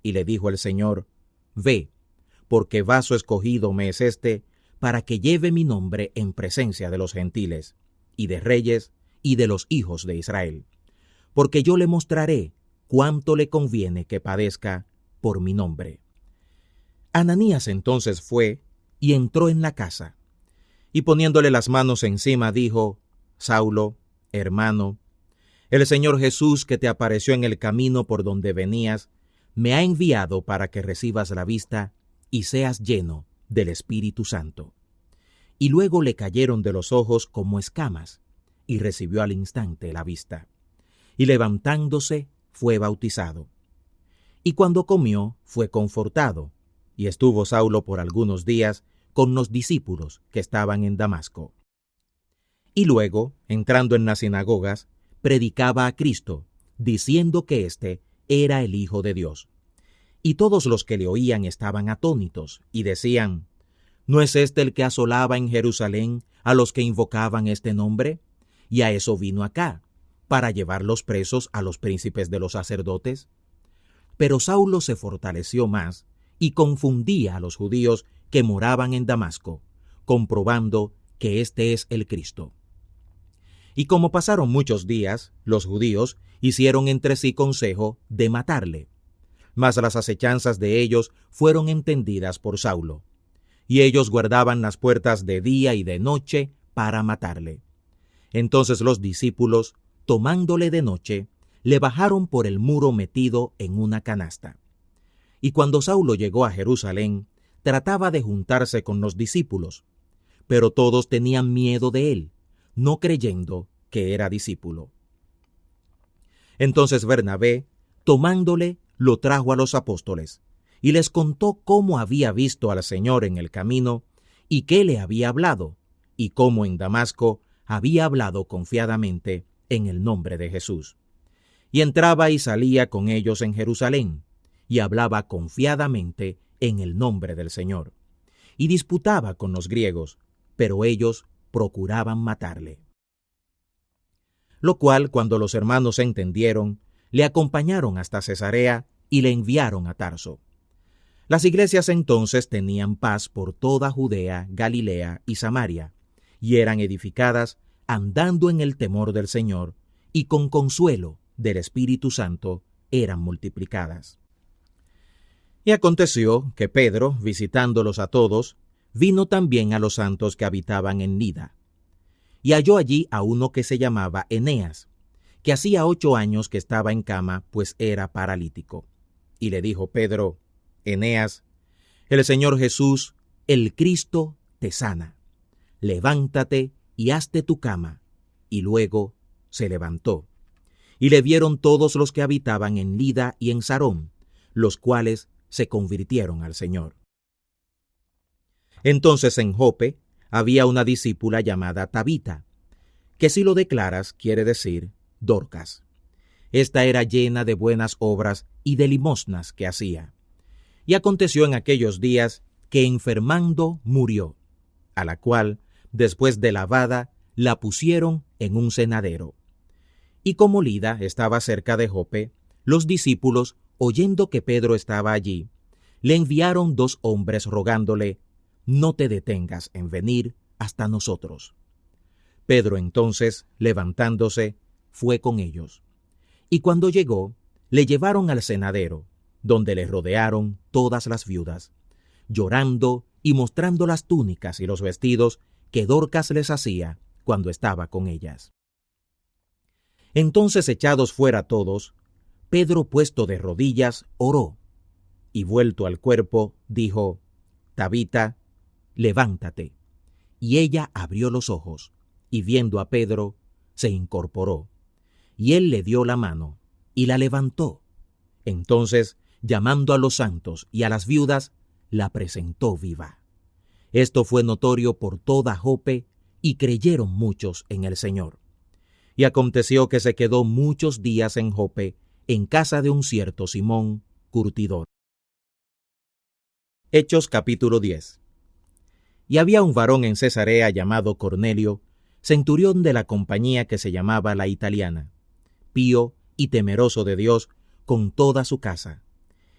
y le dijo el Señor: Ve, porque vaso escogido me es este, para que lleve mi nombre en presencia de los gentiles, y de reyes, y de los hijos de Israel. Porque yo le mostraré cuánto le conviene que padezca por mi nombre. Ananías entonces fue y entró en la casa, y poniéndole las manos encima dijo: Saulo, hermano, el Señor Jesús, que te apareció en el camino por donde venías, me ha enviado para que recibas la vista y seas lleno del Espíritu Santo. Y luego le cayeron de los ojos como escamas, y recibió al instante la vista. Y levantándose, fue bautizado. Y cuando comió, fue confortado, y estuvo Saulo por algunos días con los discípulos que estaban en Damasco. Y luego, entrando en las sinagogas, predicaba a Cristo, diciendo que éste era el Hijo de Dios. Y todos los que le oían estaban atónitos, y decían: ¿No es este el que asolaba en Jerusalén a los que invocaban este nombre? Y a eso vino acá, para llevarlos presos a los príncipes de los sacerdotes. Pero Saulo se fortaleció más, y confundía a los judíos que moraban en Damasco, comprobando que este es el Cristo. Y como pasaron muchos días, los judíos hicieron entre sí consejo de matarle. Mas las acechanzas de ellos fueron entendidas por Saulo, y ellos guardaban las puertas de día y de noche para matarle. Entonces los discípulos, tomándole de noche, le bajaron por el muro metido en una canasta. Y cuando Saulo llegó a Jerusalén, trataba de juntarse con los discípulos, pero todos tenían miedo de él, no creyendo que era discípulo. Entonces Bernabé, tomándole, lo trajo a los apóstoles, y les contó cómo había visto al Señor en el camino, y qué le había hablado, y cómo en Damasco había hablado confiadamente en el nombre de Jesús. Y entraba y salía con ellos en Jerusalén, y hablaba confiadamente en el nombre del Señor. Y disputaba con los griegos, pero ellos procuraban matarle. Lo cual, cuando los hermanos entendieron, le acompañaron hasta Cesarea y le enviaron a Tarso. Las iglesias entonces tenían paz por toda Judea, Galilea y Samaria, y eran edificadas andando en el temor del Señor, y con consuelo del Espíritu Santo eran multiplicadas. Y aconteció que Pedro, visitándolos a todos, vino también a los santos que habitaban en Lida. Y halló allí a uno que se llamaba Eneas, que hacía 8 años que estaba en cama, pues era paralítico. Y le dijo Pedro: Eneas, el Señor Jesús, el Cristo, te sana. Levántate y hazte tu cama. Y luego se levantó. Y le vieron todos los que habitaban en Lida y en Sarón, los cuales se convirtieron al Señor. Entonces en Jope había una discípula llamada Tabita, que si lo declaras quiere decir Dorcas. Esta era llena de buenas obras y de limosnas que hacía. Y aconteció en aquellos días que enfermando murió, a la cual, después de lavada, la pusieron en un cenadero. Y como Lida estaba cerca de Jope, los discípulos, oyendo que Pedro estaba allí, le enviaron 2 hombres rogándole: no te detengas en venir hasta nosotros. Pedro entonces, levantándose, fue con ellos. Y cuando llegó, le llevaron al cenadero, donde le rodearon todas las viudas, llorando y mostrando las túnicas y los vestidos que Dorcas les hacía cuando estaba con ellas. Entonces, echados fuera todos, Pedro, puesto de rodillas, oró, y vuelto al cuerpo, dijo: Tabita, levántate. Y ella abrió los ojos, y viendo a Pedro, se incorporó. Y él le dio la mano, y la levantó. Entonces, llamando a los santos y a las viudas, la presentó viva. Esto fue notorio por toda Jope, y creyeron muchos en el Señor. Y aconteció que se quedó muchos días en Jope, en casa de un cierto Simón, curtidor. Hechos capítulo 10. Y había un varón en Cesarea llamado Cornelio, centurión de la compañía que se llamaba la Italiana, pío y temeroso de Dios con toda su casa.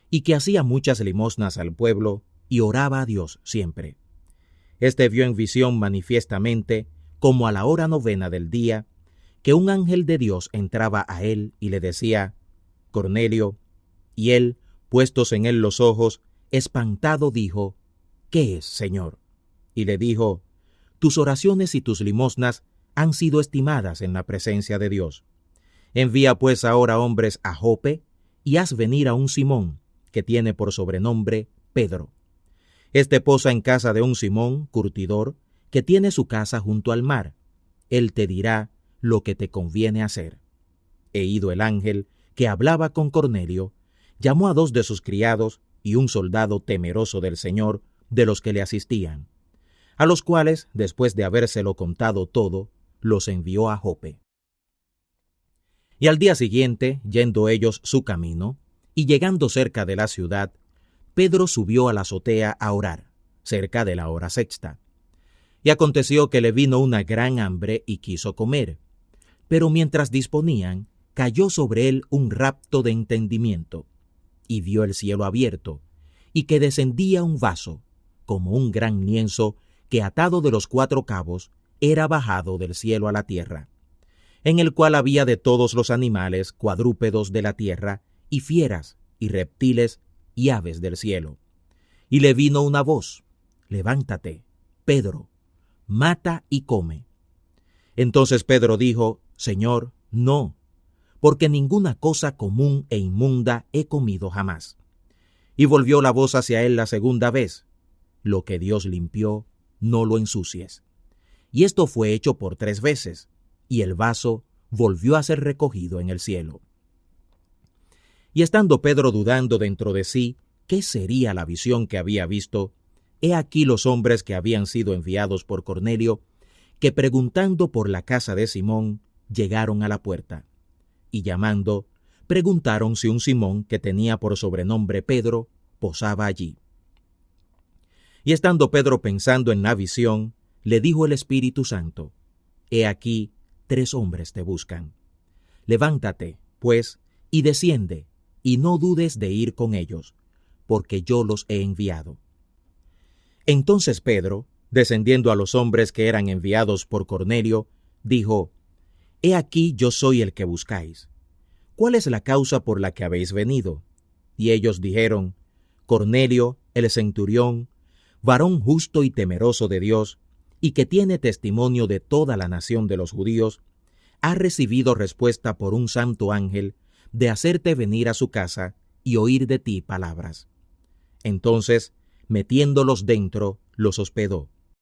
y que hacía muchas limosnas al pueblo y oraba a Dios siempre. Este vio en visión manifiestamente, como a la hora 9 del día, que un ángel de Dios entraba a él y le decía: Cornelio. Y él, puestos en él los ojos, espantado dijo: ¿Qué es, Señor? Y le dijo: Tus oraciones y tus limosnas han sido estimadas en la presencia de Dios. Envía pues ahora hombres a Jope, y haz venir a un Simón, que tiene por sobrenombre Pedro. Este posa en casa de un Simón, curtidor, que tiene su casa junto al mar. Él te dirá lo que te conviene hacer. E ido el ángel, que hablaba con Cornelio, llamó a 2 de sus criados y un soldado temeroso del Señor, de los que le asistían, a los cuales, después de habérselo contado todo, los envió a Jope. Y al día siguiente, yendo ellos su camino, y llegando cerca de la ciudad, Pedro subió a la azotea a orar, cerca de la hora 6. Y aconteció que le vino una gran hambre y quiso comer. Pero mientras disponían, cayó sobre él un rapto de entendimiento, y vio el cielo abierto, y que descendía un vaso, como un gran lienzo que atado de los 4 cabos era bajado del cielo a la tierra, en el cual había de todos los animales cuadrúpedos de la tierra, y fieras, y reptiles, y aves del cielo. Y le vino una voz: Levántate, Pedro, mata y come. Entonces Pedro dijo: Señor, no, porque ninguna cosa común e inmunda he comido jamás. Y volvió la voz hacia él la segunda vez: Lo que Dios limpió, no lo ensucies. Y esto fue hecho por 3 veces, y el vaso volvió a ser recogido en el cielo. Y estando Pedro dudando dentro de sí qué sería la visión que había visto, he aquí los hombres que habían sido enviados por Cornelio, que preguntando por la casa de Simón, llegaron a la puerta, y llamando, preguntaron si un Simón, que tenía por sobrenombre Pedro, posaba allí. Y estando Pedro pensando en la visión, le dijo el Espíritu Santo: He aquí, 3 hombres te buscan. Levántate, pues, y desciende, y no dudes de ir con ellos, porque yo los he enviado. Entonces Pedro, descendiendo a los hombres que eran enviados por Cornelio, dijo: He aquí yo soy el que buscáis. ¿Cuál es la causa por la que habéis venido? Y ellos dijeron: Cornelio, el centurión, varón justo y temeroso de Dios, y que tiene testimonio de toda la nación de los judíos, ha recibido respuesta por un santo ángel de hacerte venir a su casa y oír de ti palabras. Entonces, metiéndolos dentro, los hospedó.